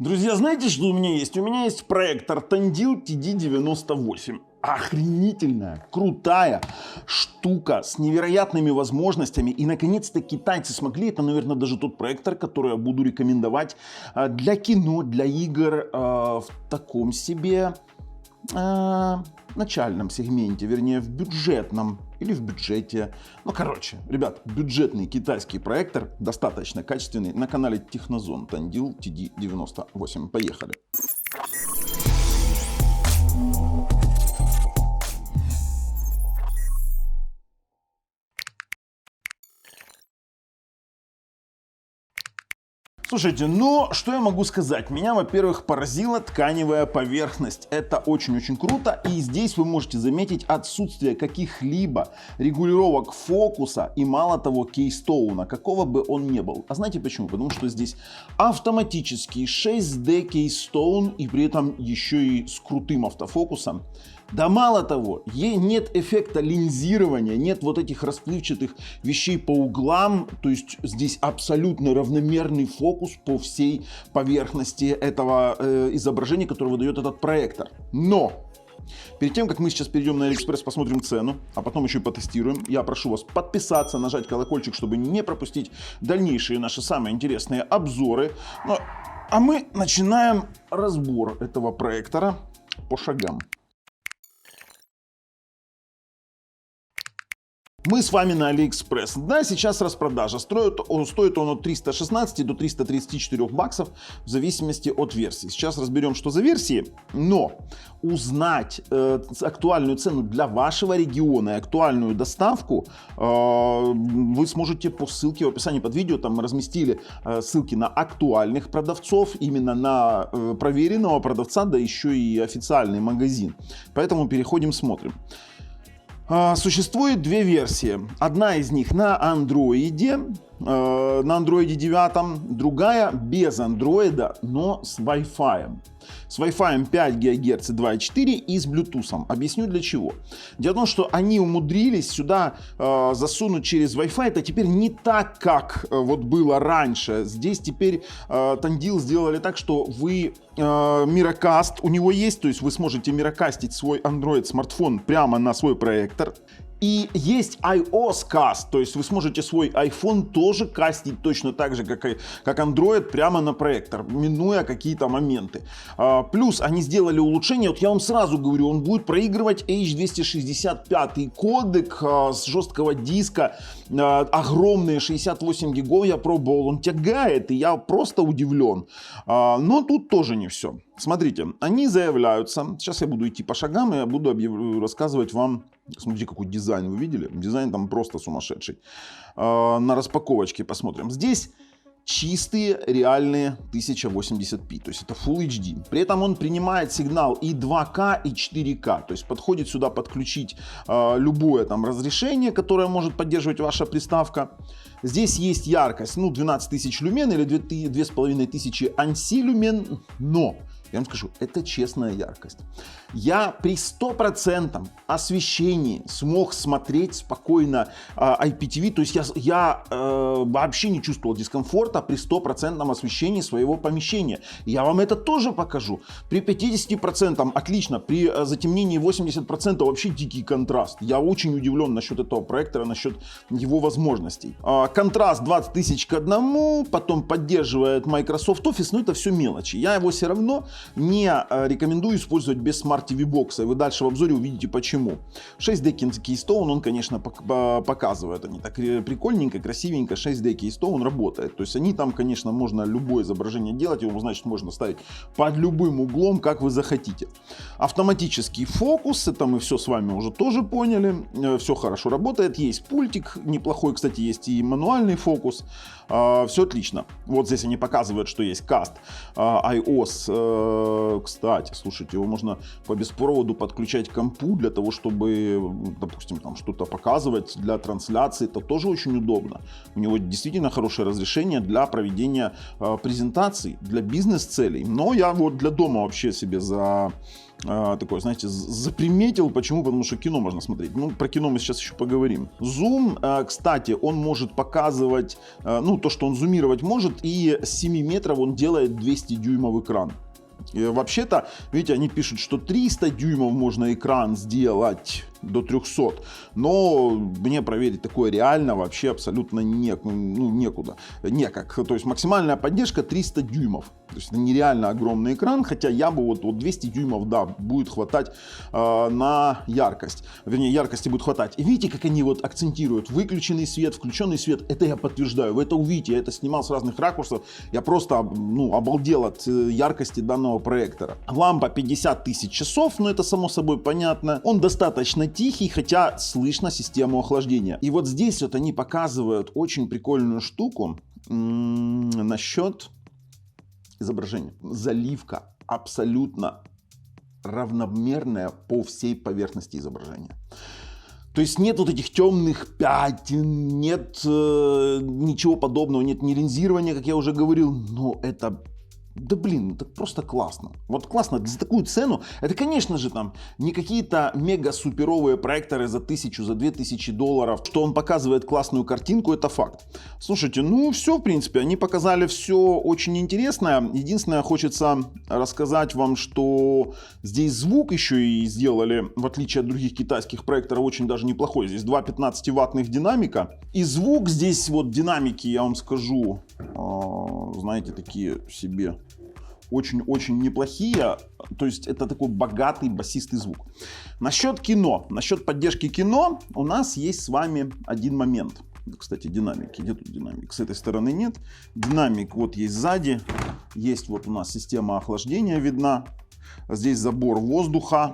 Друзья, знаете, что у меня есть? У меня есть проектор Tandil TD98. Охренительная, крутая штука с невероятными возможностями. И, наконец-то, китайцы смогли. Это, наверное, даже тот проектор, который я буду рекомендовать для кино, для игр в таком себе начальном сегменте, вернее, в бюджетном или в бюджете. Ну, короче, ребят, бюджетный китайский проектор, достаточно качественный, на канале Технозон Tandil TD98. Поехали. Слушайте, ну что я могу сказать? Меня, во-первых, поразила тканевая поверхность. Это очень-очень круто. И здесь вы можете заметить отсутствие каких-либо регулировок фокуса и, мало того, кейстоуна, какого бы он ни был. А знаете почему? Потому что здесь автоматический 6D кейстоун и при этом еще и с крутым автофокусом. Да мало того, нет эффекта линзирования, нет вот этих расплывчатых вещей по углам, то есть здесь абсолютно равномерный фокус по всей поверхности этого изображения, которое выдает этот проектор. Но перед тем, как мы сейчас перейдем на AliExpress, посмотрим цену, а потом еще и потестируем, я прошу вас подписаться, нажать колокольчик, чтобы не пропустить дальнейшие наши самые интересные обзоры. А мы начинаем разбор этого проектора по шагам. Мы с вами на AliExpress. Да, сейчас распродажа. Стоит он от 316 до 334 баксов в зависимости от версии. Сейчас разберем, что за версии. Но узнать актуальную цену для вашего региона и актуальную доставку вы сможете по ссылке в описании под видео. Там мы разместили ссылки на актуальных продавцов, именно на проверенного продавца, да еще и официальный магазин. Поэтому переходим, смотрим. Существует две версии. Одна из них на андроиде 9, другая без андроида, но с Wi-Fi. С Wi-Fi 5 ГГц и 2.4 и с Bluetooth. Объясню для чего. Дело в том, что они умудрились сюда засунуть через Wi-Fi. Это теперь не так, как вот было раньше. Здесь теперь Tandil сделали так, что вы Miracast у него есть, то есть вы сможете мирокастить свой Android смартфон прямо на свой проектор. И есть iOS Cast, то есть вы сможете свой iPhone тоже кастить точно так же, как Android, прямо на проектор, минуя какие-то моменты. Плюс они сделали улучшение, вот я вам сразу говорю, он будет проигрывать H265 кодек с жесткого диска, огромные 68 гигов я пробовал, он тягает, и я просто удивлен. Но тут тоже не все. Смотрите, они заявляются, сейчас я буду идти по шагам, и я буду рассказывать вам, смотрите, какой дизайн вы видели, дизайн там просто сумасшедший. На распаковочке посмотрим. Здесь чистые реальные 1080p, то есть это Full HD. При этом он принимает сигнал и 2К, и 4К, то есть подходит сюда подключить любое там разрешение, которое может поддерживать ваша приставка. Здесь есть яркость, 12 тысяч люмен или 2500 анси люмен, но я вам скажу, это честная яркость. Я при 100% освещении смог смотреть спокойно IPTV, то есть я вообще не чувствовал дискомфорта при 100% освещении своего помещения. Я вам это тоже покажу. При 50% отлично, при затемнении 80% вообще дикий контраст. Я очень удивлен насчет этого проектора, насчет его возможностей. Контраст 20 тысяч к 1, потом поддерживает Microsoft Office, но это все мелочи. Я его все равно не рекомендую использовать без Smart TV бокса. И вы дальше в обзоре увидите почему. 6D Keystone он, конечно, показывает. Они так прикольненько, красивенько. 6D Keystone работает. То есть они там, конечно, можно любое изображение делать. Его, значит, можно ставить под любым углом, как вы захотите. Автоматический фокус. Это мы все с вами уже тоже поняли. Все хорошо работает. Есть пультик неплохой. Кстати, есть и мануальный фокус. Все отлично. Вот здесь они показывают, что есть каст iOS Кстати, слушайте, его можно по беспроводу подключать к компу для того, чтобы, допустим, там что-то показывать для трансляции. Это тоже очень удобно. У него действительно хорошее разрешение для проведения презентаций, для бизнес-целей. Но я вот для дома вообще себе такое, знаете, заприметил. Почему? Потому что кино можно смотреть. Ну, про кино мы сейчас еще поговорим. Зум, кстати, он может показывать, то, что он зумировать может, и с 7 метров он делает 200 дюймов экран. Вообще-то, видите, они пишут, что 300 дюймов можно экран сделать до 300, но мне проверить такое реально вообще абсолютно некуда, никак. То есть максимальная поддержка 300 дюймов. То есть это нереально огромный экран, хотя я бы вот 200 дюймов, да, будет хватать на яркость. Вернее, яркости будет хватать. И видите, как они вот акцентируют выключенный свет, включенный свет. Это я подтверждаю, вы это увидите. Я это снимал с разных ракурсов. Я просто обалдел от яркости данного проектора. Лампа 50 тысяч часов, но это само собой понятно. Он достаточно тихий, хотя слышно систему охлаждения. И вот здесь вот они показывают очень прикольную штуку насчет изображения. Заливка абсолютно равномерная по всей поверхности изображения. То есть нет вот этих темных пятен, нет ничего подобного, нет ни линзирования, как я уже говорил, но это... Да блин, это просто классно. Вот классно за такую цену. Это, конечно же, там не какие-то мега-суперовые проекторы за 1000, за 2000 долларов. Что он показывает классную картинку, это факт. Слушайте, все, в принципе, они показали все очень интересное. Единственное, хочется рассказать вам, что здесь звук еще и сделали, в отличие от других китайских проекторов, очень даже неплохой. Здесь два 15-ваттных динамика. И звук здесь, вот динамики, я вам скажу, знаете, такие себе очень-очень неплохие. То есть это такой богатый басистый звук. Насчет кино, насчет поддержки кино у нас есть с вами один момент. Кстати, динамики. Где тут динамик? С этой стороны нет. Динамик вот есть сзади. Есть вот у нас система охлаждения видна. Здесь забор воздуха.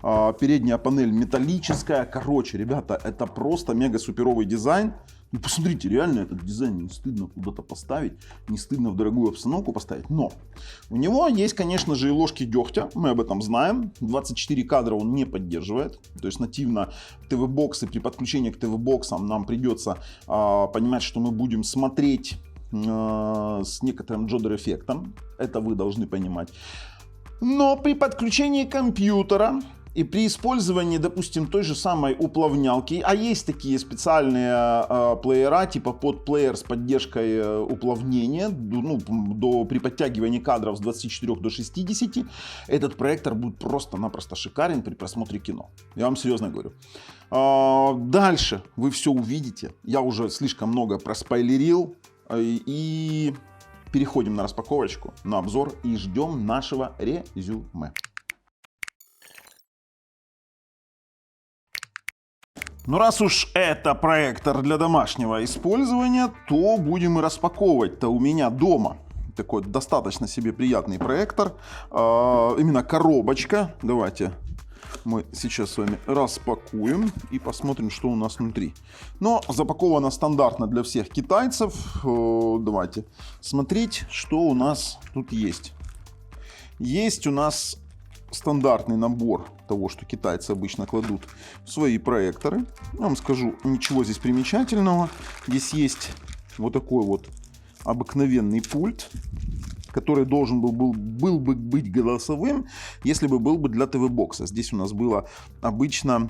Передняя панель металлическая. Короче, ребята, это просто мега-суперовый дизайн. Ну, посмотрите, реально этот дизайн не стыдно куда-то поставить, не стыдно в дорогую обстановку поставить. Но у него есть, конечно же, и ложки дегтя, мы об этом знаем. 24 кадра он не поддерживает. То есть нативно ТВ-боксы, при подключении к ТВ-боксам нам придется понимать, что мы будем смотреть с некоторым джодер-эффектом. Это вы должны понимать. Но при подключении компьютера и при использовании, допустим, той же самой уплавнялки, а есть такие специальные плеера, типа подплеер с поддержкой уплавнения, при подтягивании кадров с 24 до 60, этот проектор будет просто-напросто шикарен при просмотре кино. Я вам серьезно говорю. Дальше вы все увидите. Я уже слишком много проспойлерил. И переходим на распаковочку, на обзор и ждем нашего резюме. Ну, раз уж это проектор для домашнего использования, то будем и распаковывать-то у меня дома. Такой достаточно себе приятный проектор. Именно коробочка. Давайте мы сейчас с вами распакуем и посмотрим, что у нас внутри. Но запаковано стандартно для всех китайцев. Давайте смотреть, что у нас тут есть. Есть у нас стандартный набор того, что китайцы обычно кладут в свои проекторы. Я вам скажу, ничего здесь примечательного. Здесь есть вот такой вот обыкновенный пульт, который должен был бы быть голосовым, если бы был бы для ТВ-бокса. Здесь у нас была обычно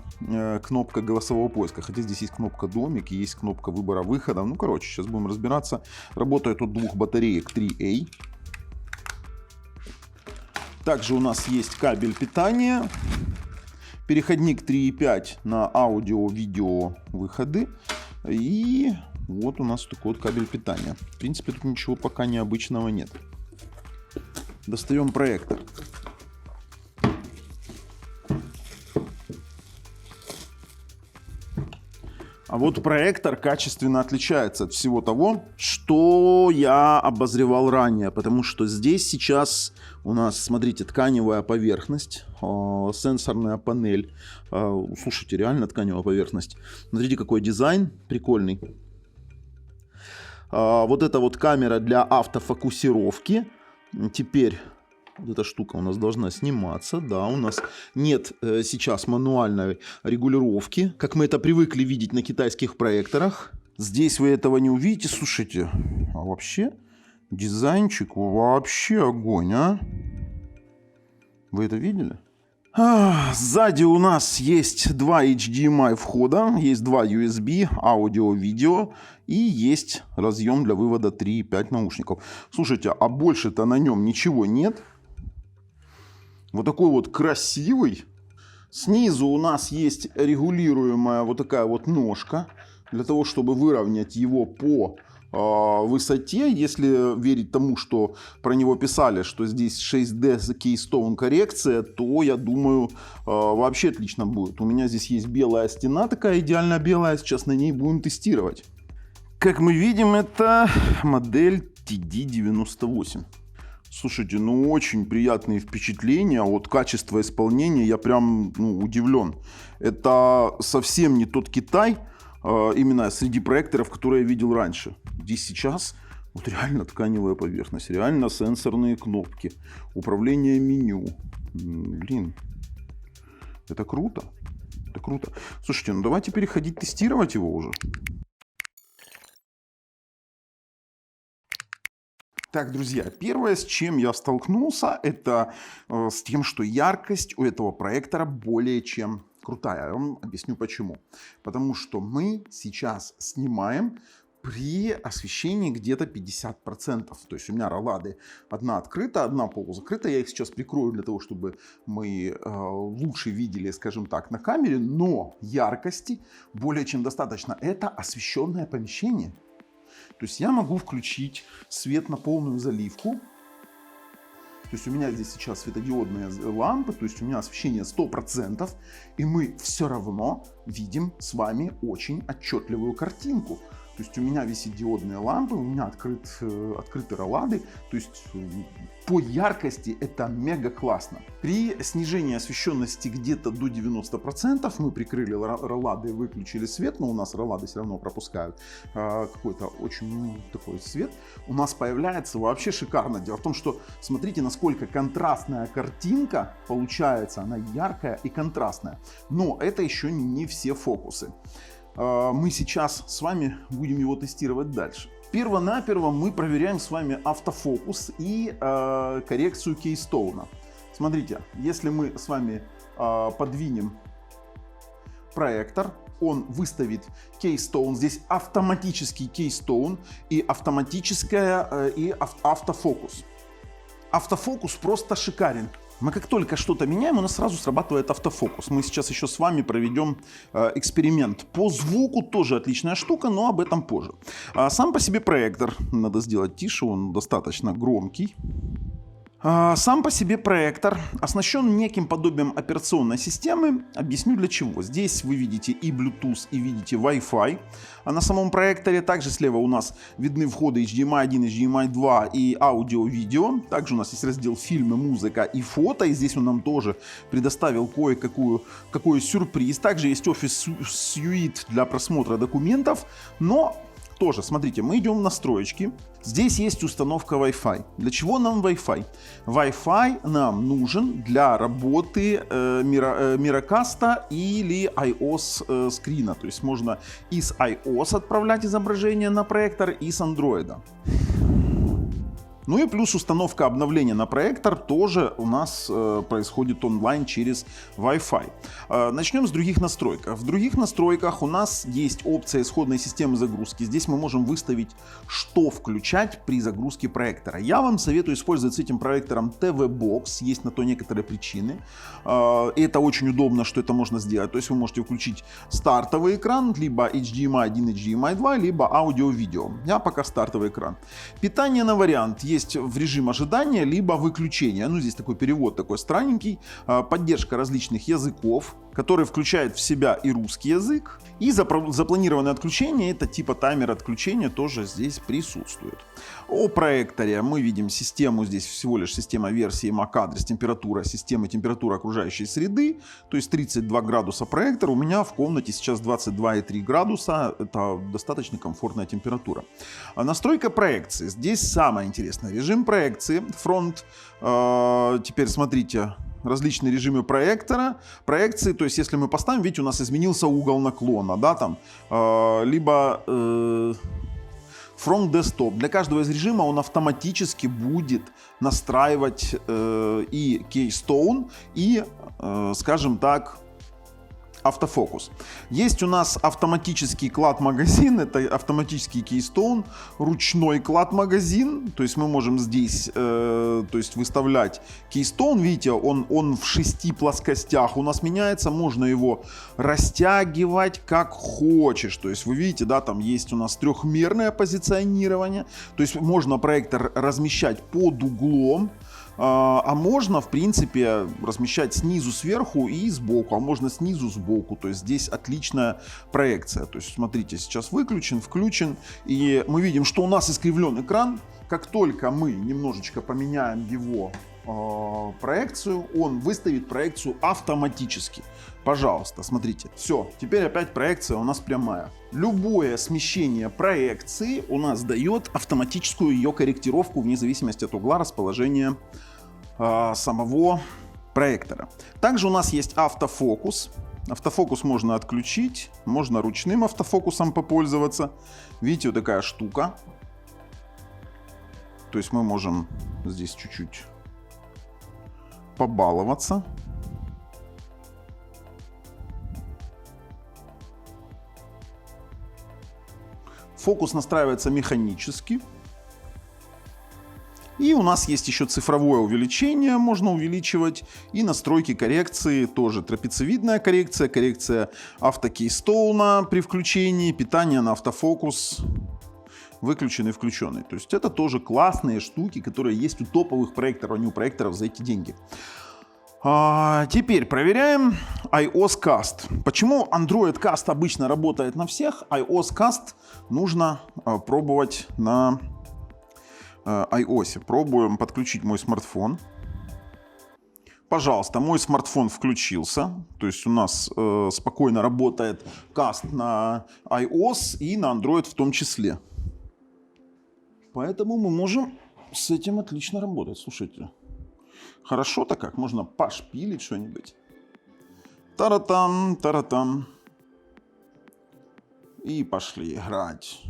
кнопка голосового поиска, хотя здесь есть кнопка домик и есть кнопка выбора выхода. Ну, короче, сейчас будем разбираться. Работает от двух батареек 3A. Также у нас есть кабель питания, переходник 3.5 на аудио-видео выходы и вот у нас такой вот кабель питания. В принципе, тут ничего пока необычного нет. Достаем проектор. А вот проектор качественно отличается от всего того, что я обозревал ранее, потому что здесь сейчас у нас, смотрите, тканевая поверхность, сенсорная панель. Слушайте, реально тканевая поверхность. Смотрите, какой дизайн прикольный. Вот это вот камера для автофокусировки. Теперь Вот эта штука у нас должна сниматься, да, у нас нет сейчас мануальной регулировки, как мы это привыкли видеть на китайских проекторах. Здесь вы этого не увидите, слушайте, а вообще дизайнчик вообще огонь, а? Вы это видели? Сзади у нас есть два HDMI входа, есть два USB, аудио, видео и есть разъем для вывода 3.5 наушников. Слушайте, а больше-то на нем ничего нет. Вот такой вот красивый. Снизу у нас есть регулируемая вот такая вот ножка для того, чтобы выровнять его по высоте. Если верить тому, что про него писали, что здесь 6D Keystone коррекция, то я думаю, вообще отлично будет. У меня здесь есть белая стена, такая идеально белая. Сейчас на ней будем тестировать. Как мы видим, это модель TD98. Слушайте, ну очень приятные впечатления от качества исполнения. Я прям удивлен. Это совсем не тот Китай, именно среди проекторов, которые я видел раньше. Здесь сейчас вот реально тканевая поверхность, реально сенсорные кнопки, управление меню. Блин, это круто. Это круто. Слушайте, ну давайте переходить тестировать его уже. Так, друзья, первое, с чем я столкнулся, это с тем, что яркость у этого проектора более чем крутая. Я вам объясню почему. Потому что мы сейчас снимаем при освещении где-то 50%. То есть у меня ролады одна открыта, одна полузакрыта. Я их сейчас прикрою для того, чтобы мы лучше видели, скажем так, на камере. Но яркости более чем достаточно. Это освещенное помещение. То есть я могу включить свет на полную заливку. То есть у меня здесь сейчас светодиодные лампы, то есть у меня освещение 100%, и мы все равно видим с вами очень отчетливую картинку. То есть у меня висят диодные лампы, у меня открыты ролады, то есть по яркости это мега классно. При снижении освещенности где-то до 90% мы прикрыли ролады и выключили свет, но у нас ролады все равно пропускают какой-то очень такой свет. У нас появляется вообще шикарно. Дело в том, что смотрите, насколько контрастная картинка получается, она яркая и контрастная. Но это еще не все фокусы. Мы сейчас с вами будем его тестировать дальше. Перво-наперво мы проверяем с вами автофокус и коррекцию Keystone. Смотрите, если мы с вами подвинем проектор, он выставит Keystone. Здесь автоматический Keystone и автофокус. Автофокус просто шикарен. Мы как только что-то меняем, у нас сразу срабатывает автофокус. Мы сейчас еще с вами проведем эксперимент. По звуку тоже отличная штука, но об этом позже. Сам по себе проектор, надо сделать тише, он достаточно громкий. Сам по себе проектор оснащен неким подобием операционной системы. Объясню для чего. Здесь вы видите и Bluetooth, и видите Wi-Fi. А на самом проекторе также слева у нас видны входы HDMI 1, HDMI 2 и аудио-видео. Также у нас есть раздел фильмы, музыка и фото. И здесь он нам тоже предоставил какой сюрприз. Также есть Office Suite для просмотра документов. Но тоже, смотрите, мы идем в настройки. Здесь есть установка Wi-Fi. Для чего нам Wi-Fi? Wi-Fi нам нужен для работы Miracast или iOS скрина. То есть можно и с iOS отправлять изображение на проектор, и с Android. Ну и плюс установка обновления на проектор тоже у нас происходит онлайн через Wi-Fi. Начнем с других настроек. В других настройках у нас есть опция исходной системы загрузки. Здесь мы можем выставить, что включать при загрузке проектора. Я вам советую использовать с этим проектором TV Box. Есть на то некоторые причины. И это очень удобно, что это можно сделать. То есть вы можете включить стартовый экран, либо HDMI 1, HDMI 2, либо аудио-видео. Я пока стартовый экран. Питание на вариант есть в режим ожидания, либо выключения. Ну, здесь такой перевод такой странненький. Поддержка различных языков. который включает в себя и русский язык, и запланированное отключение, это типа таймер отключения, тоже здесь присутствует. О проекторе мы видим систему, здесь всего лишь система версии MAC-адрес, температура системы, температура окружающей среды, то есть 32 градуса проектор. У меня в комнате сейчас 22,3 градуса, это достаточно комфортная температура. Настройка проекции, здесь самое интересное. Режим проекции, фронт, теперь смотрите, различные режимы проекции, то есть если мы поставим, видите, у нас изменился угол наклона, да, там, либо From Desktop. Для каждого из режима он автоматически будет настраивать и Keystone, и, скажем так, автофокус. Есть у нас автоматический клад-магазин, это автоматический Keystone, ручной клад-магазин, то есть мы можем здесь то есть выставлять Keystone, видите, он в 6 плоскостях у нас меняется, можно его растягивать как хочешь, то есть вы видите, да, там есть у нас трехмерное позиционирование, то есть можно проектор размещать под углом, а можно, в принципе, размещать снизу, сверху и сбоку, а можно снизу, сбоку. То есть здесь отличная проекция. То есть смотрите, сейчас выключен, включен, и мы видим, что у нас искривлен экран. Как только мы немножечко поменяем его проекцию, он выставит проекцию автоматически. Пожалуйста, смотрите. Все, теперь опять проекция у нас прямая. Любое смещение проекции у нас дает автоматическую ее корректировку вне зависимости от угла расположения самого проектора. Также у нас есть автофокус. Автофокус можно отключить, можно ручным автофокусом попользоваться. Видите, вот такая штука. То есть мы можем здесь чуть-чуть побаловаться. Фокус настраивается механически. И у нас есть еще цифровое увеличение, можно увеличивать. И настройки коррекции тоже. Трапециевидная коррекция, коррекция автокейстоуна при включении, питание на автофокус. Выключенный, включенный. То есть это тоже классные штуки, которые есть у топовых проекторов, а не у проекторов за эти деньги. Теперь проверяем iOS Cast. Почему Android Cast обычно работает на всех, iOS Cast нужно пробовать на iOS. Пробуем подключить мой смартфон. Пожалуйста, мой смартфон включился. То есть у нас спокойно работает Cast на iOS и на Android в том числе. Поэтому мы можем с этим отлично работать. Слушайте, хорошо-то как, можно пошпилить что-нибудь. Таратам, таратам. И пошли играть.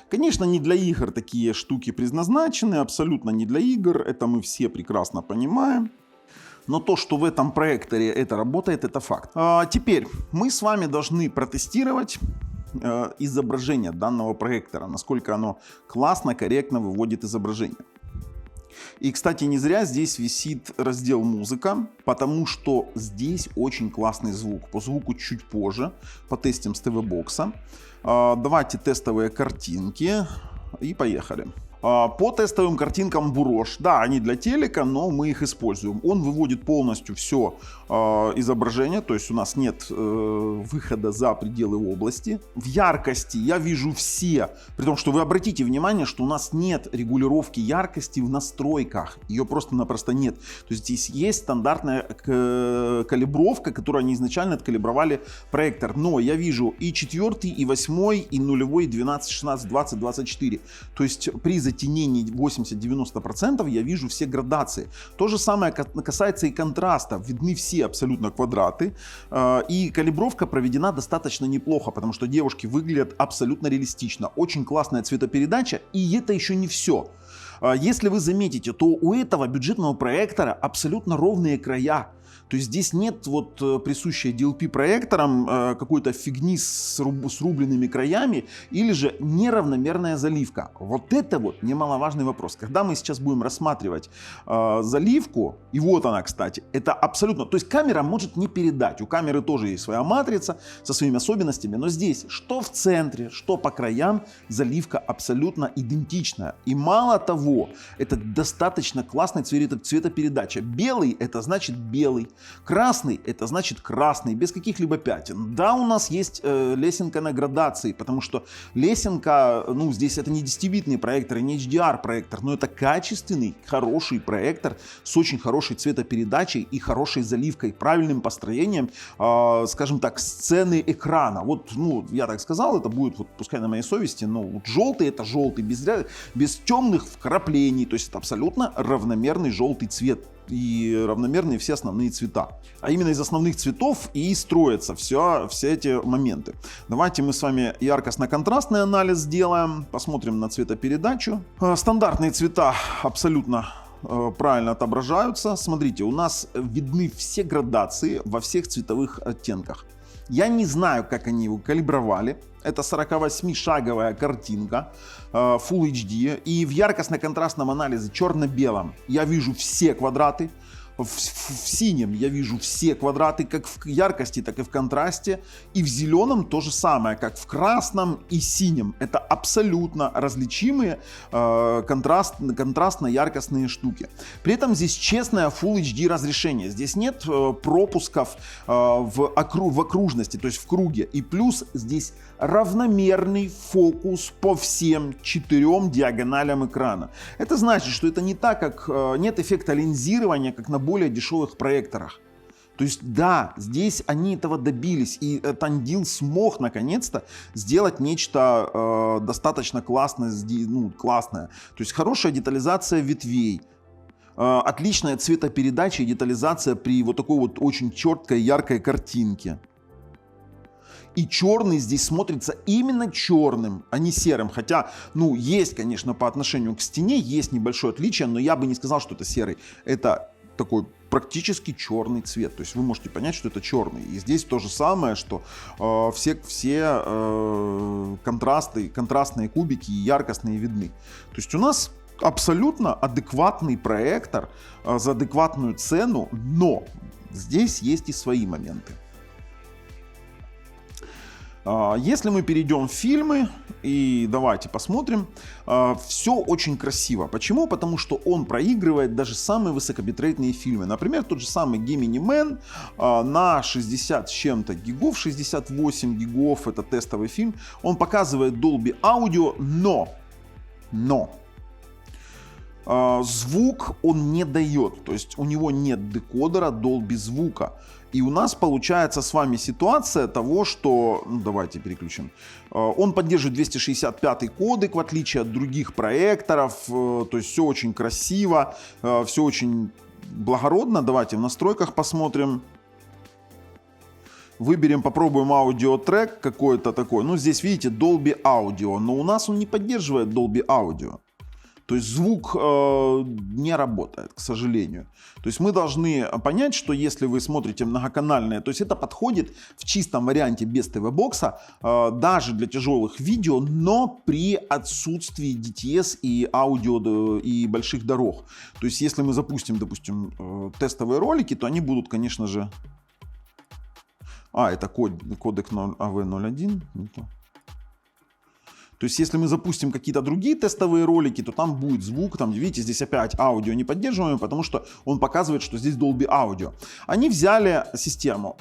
Конечно, не для игр такие штуки предназначены, абсолютно не для игр, это мы все прекрасно понимаем. Но то, что в этом проекторе это работает, это факт. Теперь мы с вами должны протестировать изображение данного проектора, насколько оно классно, корректно выводит изображение. И, кстати, не зря здесь висит раздел «Музыка», потому что здесь очень классный звук. По звуку чуть позже, потестим с ТВ-бокса. Давайте тестовые картинки и поехали. По тестовым картинкам Бурож. Да, они для телека, но мы их используем. Он выводит полностью все изображение, то есть у нас нет выхода за пределы области. В яркости я вижу все, при том, что вы обратите внимание, что у нас нет регулировки яркости в настройках. Ее просто-напросто нет. То есть здесь есть стандартная калибровка, которую они изначально откалибровали проектор. Но я вижу и 4, и 8, и 0, и 12, 16, 20, 24. То есть при затенении 80-90% я вижу все градации. То же самое касается и контраста. Видны все абсолютно квадраты. И калибровка проведена достаточно неплохо, потому что девушки выглядят абсолютно реалистично. Очень классная цветопередача. И это еще не все. Если вы заметите, то у этого бюджетного проектора абсолютно ровные края. То есть здесь нет вот присущей DLP проекторам какой-то фигни с рубленными краями или же неравномерная заливка. Вот это вот немаловажный вопрос. Когда мы сейчас будем рассматривать заливку, и вот она, кстати, это абсолютно... То есть камера может не передать. У камеры тоже есть своя матрица со своими особенностями, но здесь что в центре, что по краям заливка абсолютно идентичная. И мало того, это достаточно классная цветопередача. Белый — это значит белый. белый. Красный — это значит красный, без каких-либо пятен. Да, у нас есть лесенка на градации, потому что лесенка, ну, здесь это не 10-битный проектор, не HDR-проектор, но это качественный, хороший проектор с очень хорошей цветопередачей и хорошей заливкой, правильным построением, скажем так, сцены экрана. Вот, ну, я так сказал, это будет, вот, пускай на моей совести, но вот желтый — это желтый, без темных вкраплений, то есть это абсолютно равномерный желтый цвет и равномерные все основные цвета. А именно из основных цветов и строятся все эти моменты. Давайте мы с вами яркостно-контрастный анализ сделаем, посмотрим на цветопередачу. Стандартные цвета абсолютно правильно отображаются. Смотрите, у нас видны все градации во всех цветовых оттенках. Я не знаю, как они его калибровали. Это 48-шаговая картинка Full HD. И в яркостно-контрастном анализе черно-белом я вижу все квадраты. В синем я вижу все квадраты, как в яркости, так и в контрасте. И в зеленом то же самое, как в красном и синем. Это абсолютно различимые контрастно-яркостные штуки. При этом здесь честное Full HD разрешение. Здесь нет пропусков в окружности, то есть в круге. И плюс здесь равномерный фокус по всем 4 диагоналям экрана. Это значит, что это не так, как нет эффекта линзирования, как на более дешевых проекторах. То есть да, здесь они этого добились, и Tandil смог наконец-то сделать нечто достаточно классное. То есть хорошая детализация ветвей, отличная цветопередача и детализация при вот такой вот очень четкой, яркой картинке. И черный здесь смотрится именно черным, а не серым. Хотя, ну, есть, конечно, по отношению к стене, есть небольшое отличие, но я бы не сказал, что это серый. Это такой практически черный цвет. То есть вы можете понять, что это черный. И здесь то же самое, что все контрастные кубики и яркостные видны. То есть у нас абсолютно адекватный проектор за адекватную цену, но здесь есть и свои моменты. Если мы перейдем в фильмы, и давайте посмотрим, все очень красиво. Почему? Потому что он проигрывает даже самые высокобитрейтные фильмы. Например, тот же самый Gemini Man на 60 с чем-то гигов, 68 гигов, это тестовый фильм. Он показывает Dolby Audio, но звук он не дает, то есть у него нет декодера Dolby звука. И у нас получается с вами ситуация того, что, ну, давайте переключим, он поддерживает 265 кодек, в отличие от других проекторов, то есть все очень красиво, все очень благородно. Давайте в настройках посмотрим. Выберем, попробуем аудиотрек какой-то такой. Ну, здесь, видите, Dolby Audio, но у нас он не поддерживает Dolby Audio. То есть звук не работает, к сожалению. То есть мы должны понять, что если вы смотрите многоканальные, то есть это подходит в чистом варианте без ТВ-бокса даже для тяжелых видео, но при отсутствии DTS и аудио и больших дорог. То есть если мы запустим, допустим, тестовые ролики, то они будут, конечно же... это кодек AV01. То есть, если мы запустим какие-то другие тестовые ролики, то там будет звук, там, видите, здесь опять аудио не поддерживаем, потому что он показывает, что здесь Dolby Audio. Они взяли систему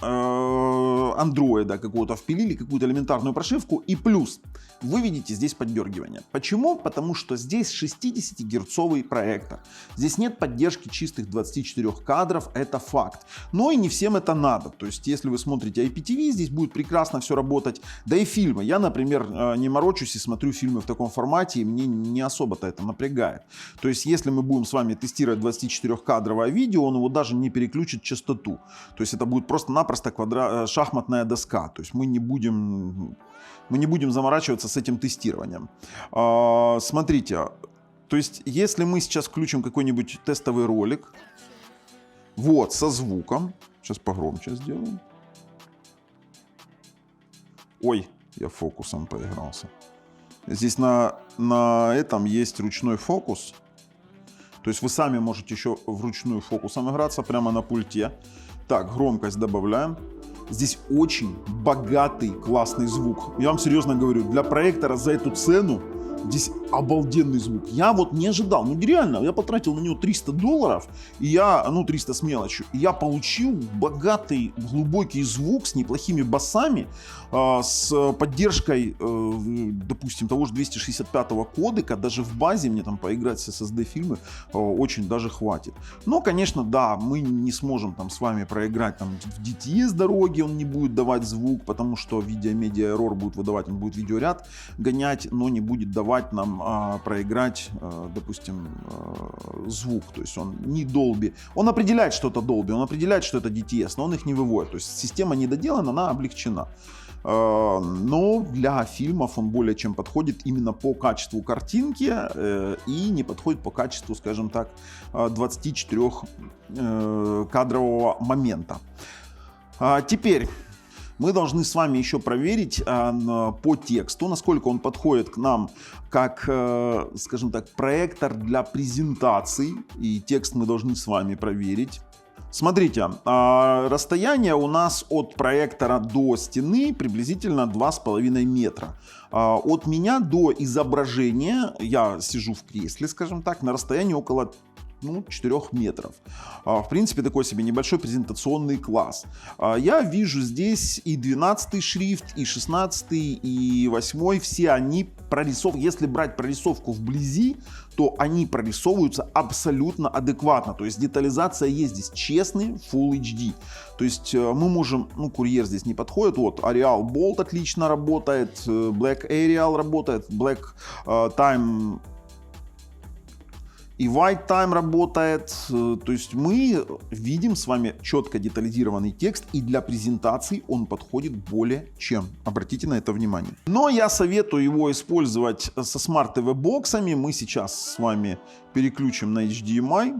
андроида какого-то, впилили какую-то элементарную прошивку, и плюс вы видите здесь поддергивание. Почему? Потому что здесь 60-герцовый проектор. Здесь нет поддержки чистых 24 кадров, это факт. Но и не всем это надо. То есть, если вы смотрите IPTV, здесь будет прекрасно все работать. Да и фильмы. Я, например, не морочусь и смотрю фильмы в таком формате, и мне не особо-то это напрягает. То есть, если мы будем с вами тестировать 24-кадровое видео, он его даже не переключит частоту. То есть, это будет просто-напросто шахматная доска. То есть, мы не будем заморачиваться с этим тестированием. Смотрите, то есть, если мы сейчас включим какой-нибудь тестовый ролик, вот, со звуком, сейчас погромче сделаем. Ой, я фокусом поигрался. Здесь на этом есть ручной фокус. То есть вы сами можете еще вручную фокусом играться прямо на пульте. Так, громкость добавляем. Здесь очень богатый, классный звук. Я вам серьезно говорю, для проектора за эту цену Здесь обалденный звук. Я вот не ожидал. Ну реально, я потратил на него $300, и я, 300 с мелочью. И я получил богатый, глубокий звук с неплохими басами, с поддержкой, допустим, того же 265-го кодека. Даже в базе мне там поиграть с SSD-фильмы очень даже хватит. Но, конечно, да, мы не сможем там с вами проиграть там в DTS дороге, он не будет давать звук, потому что видео-медиа error будет выдавать, он будет видеоряд гонять, но не будет давать нам проиграть, допустим, звук. То есть он не Dolby. Он определяет, что это Dolby, он определяет, что это DTS, но он их не выводит. То есть система не доделана, она облегчена. Но для фильмов он более чем подходит именно по качеству картинки и не подходит по качеству, скажем так, 24-кадрового момента. Теперь мы должны с вами еще проверить по тексту, насколько он подходит к нам как, скажем так, проектор для презентаций. И текст мы должны с вами проверить. Смотрите, расстояние у нас от проектора до стены приблизительно 2,5 метра. От меня до изображения, я сижу в кресле, скажем так, на расстоянии около 4 метров. В принципе, такой себе небольшой презентационный класс. Я вижу здесь и 12 шрифт, и 16, и 8. Все они прорисованы. Если брать прорисовку вблизи, то они прорисовываются абсолютно адекватно. То есть детализация есть здесь честный Full HD. То есть мы можем, курьер здесь не подходит. Вот Arial Bold отлично работает, Black Arial работает, Black Time и White Time работает. То есть мы видим с вами четко детализированный текст, и для презентаций он подходит более чем. Обратите на это внимание. Но я советую его использовать со Smart TV боксами. Мы сейчас с вами переключим на HDMI.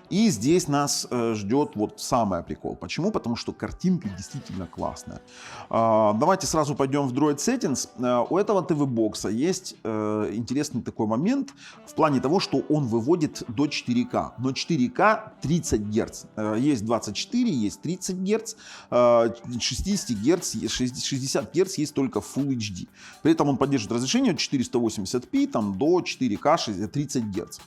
И здесь нас ждет вот самый прикол. Почему? Потому что картинка действительно классная. Давайте сразу пойдем в Droid Settings. У этого ТВ-бокса есть интересный такой момент в плане того, что он выводит до 4К. Но 4К 30 Гц. Есть 24, есть 30 Гц, 60 Гц есть только Full HD. При этом он поддерживает разрешение от 480p там, до 4К 30 Гц.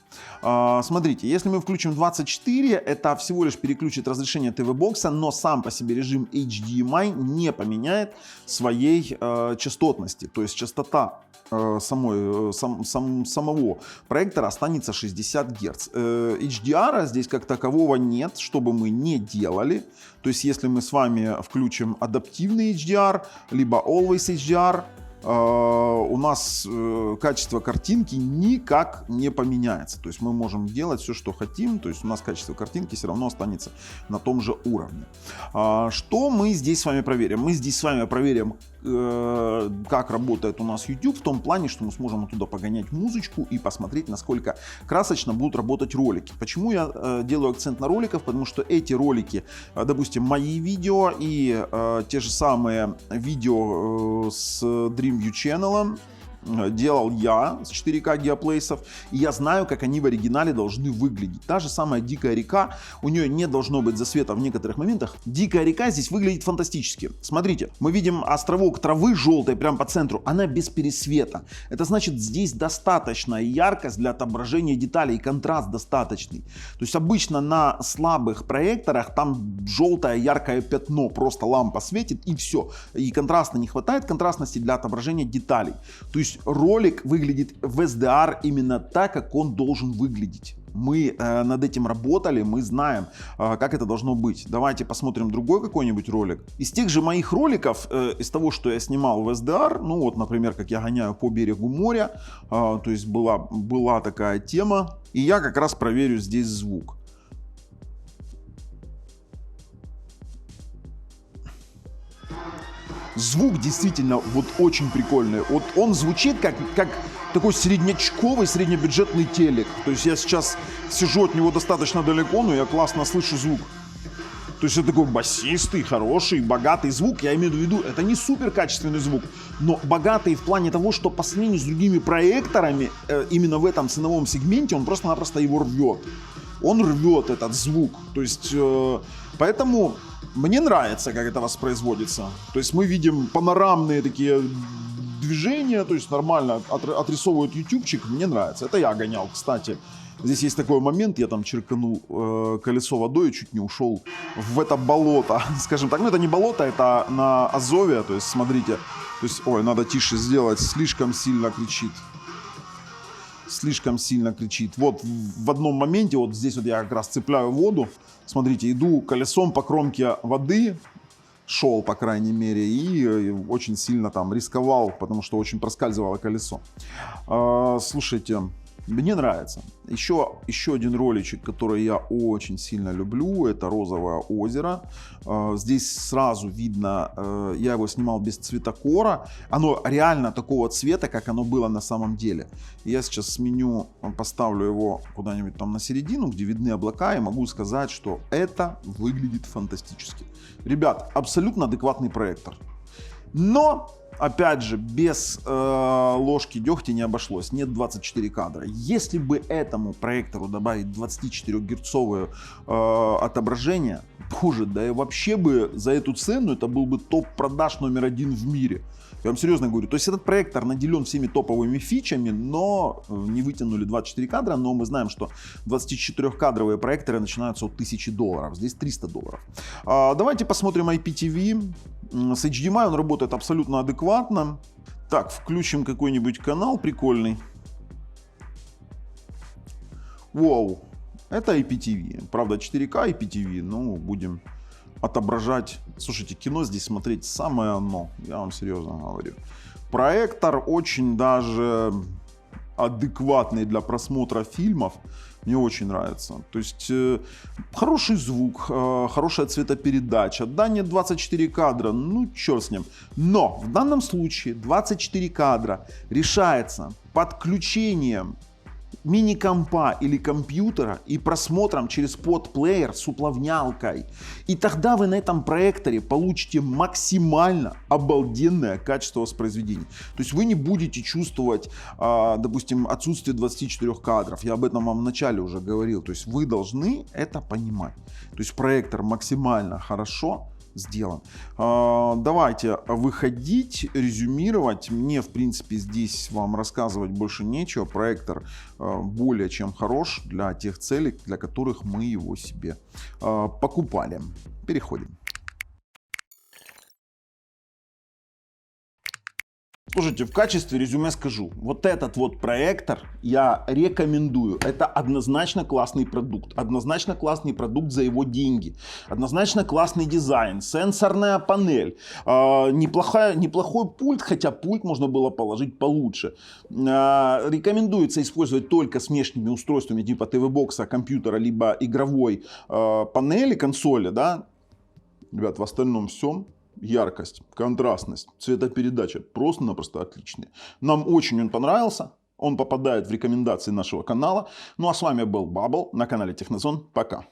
Смотрите, если мы включим 24, это всего лишь переключит разрешение ТВ-бокса, но сам по себе режим HDMI не поменяет своей частотности. То есть частота самого проектора останется 60 Гц. HDR здесь как такового нет, что бы мы не делали. То есть если мы с вами включим адаптивный HDR, либо Always HDR, у нас качество картинки никак не поменяется. То есть мы можем делать все, что хотим. То есть у нас качество картинки все равно останется на том же уровне. Что мы здесь с вами проверим? Мы здесь с вами проверим, как работает у нас YouTube, в том плане, что мы сможем оттуда погонять музычку и посмотреть, насколько красочно будут работать ролики. Почему я делаю акцент на роликах? Потому что эти ролики, допустим, мои видео и те же самые видео с DreamView Channel делал я с 4К геоплейсов, и я знаю, как они в оригинале должны выглядеть. Та же самая Дикая река, у нее не должно быть засвета в некоторых моментах. Дикая река здесь выглядит фантастически. Смотрите, мы видим островок травы желтой прямо по центру, она без пересвета. Это значит, здесь достаточная яркость для отображения деталей, контраст достаточный. То есть обычно на слабых проекторах там желтое яркое пятно, просто лампа светит и все. И контраста не хватает, контрастности для отображения деталей. То есть ролик выглядит в SDR именно так, как он должен выглядеть. Мы над этим работали, мы знаем, как это должно быть. Давайте посмотрим другой какой-нибудь ролик. Из тех же моих роликов, из того, что я снимал в SDR, ну вот, например, как я гоняю по берегу моря, то есть была такая тема, и я как раз проверю здесь звук. Звук действительно вот очень прикольный. Вот он звучит как такой среднячковый, среднебюджетный телек. То есть я сейчас сижу от него достаточно далеко, но я классно слышу звук. То есть это такой басистый, хороший, богатый звук. Я имею в виду, это не супер качественный звук, но богатый в плане того, что по сравнению с другими проекторами, именно в этом ценовом сегменте, он просто-напросто его рвет. Он рвет этот звук. То есть поэтому мне нравится, как это воспроизводится. То есть мы видим панорамные такие движение, то есть нормально отрисовывают ютубчик, мне нравится. Это я гонял, кстати. Здесь есть такой момент, я там черканул колесо водой и чуть не ушел в это болото, скажем так. Ну, это не болото, это на Азове, то есть, смотрите. То есть, ой, надо тише сделать, слишком сильно кричит. Слишком сильно кричит. Вот в одном моменте, вот здесь вот я как раз цепляю воду. Смотрите, иду колесом по кромке воды, шел, по крайней мере, и очень сильно там рисковал, потому что очень проскальзывало колесо. Слушайте, мне нравится. Еще один роличек, который я очень сильно люблю, это «Розовое озеро». Здесь сразу видно, я его снимал без цветокора. Оно реально такого цвета, как оно было на самом деле. Я сейчас сменю, поставлю его куда-нибудь там на середину, где видны облака, и могу сказать, что это выглядит фантастически. Ребят, абсолютно адекватный проектор. Но... Опять же, без ложки дегтя не обошлось. Нет 24 кадра. Если бы этому проектору добавить 24-герцовое отображение, боже, да и вообще бы за эту цену это был бы топ-продаж №1 в мире. Я вам серьезно говорю. То есть этот проектор наделен всеми топовыми фичами, но не вытянули 24 кадра. Но мы знаем, что 24-кадровые проекторы начинаются от $1000. Здесь $300. Давайте посмотрим IPTV. С HDMI он работает абсолютно адекватно. Так, включим какой-нибудь канал прикольный. Вау, это IPTV. Правда, 4К IPTV, но будем отображать. Слушайте, кино здесь смотреть самое оно, я вам серьезно говорю. Проектор очень даже адекватный для просмотра фильмов. Мне очень нравится. То есть хороший звук, хорошая цветопередача. Да, нет 24 кадра, ну черт с ним. Но в данном случае 24 кадра решается подключением мини-компа или компьютера и просмотром через подплеер с уплавнялкой. И тогда вы на этом проекторе получите максимально обалденное качество воспроизведения. То есть вы не будете чувствовать, допустим, отсутствие 24 кадров. Я об этом вам в начале уже говорил. То есть вы должны это понимать. То есть проектор максимально хорошо сделан. Давайте выходить, резюмировать. Мне, в принципе, здесь вам рассказывать больше нечего. Проектор более чем хорош для тех целей, для которых мы его себе покупали. Переходим. Слушайте, в качестве резюме скажу, вот этот вот проектор я рекомендую. Это однозначно классный продукт. Однозначно классный продукт за его деньги. Однозначно классный дизайн, сенсорная панель, неплохой пульт, хотя пульт можно было положить получше. Рекомендуется использовать только с внешними устройствами типа ТВ-бокса, компьютера, либо игровой панели, консоли, да. Ребят, в остальном всем. Яркость, контрастность, цветопередача просто-напросто отличные. Нам очень он понравился. Он попадает в рекомендации нашего канала. Ну а с вами был Бабл на канале Технозон. Пока.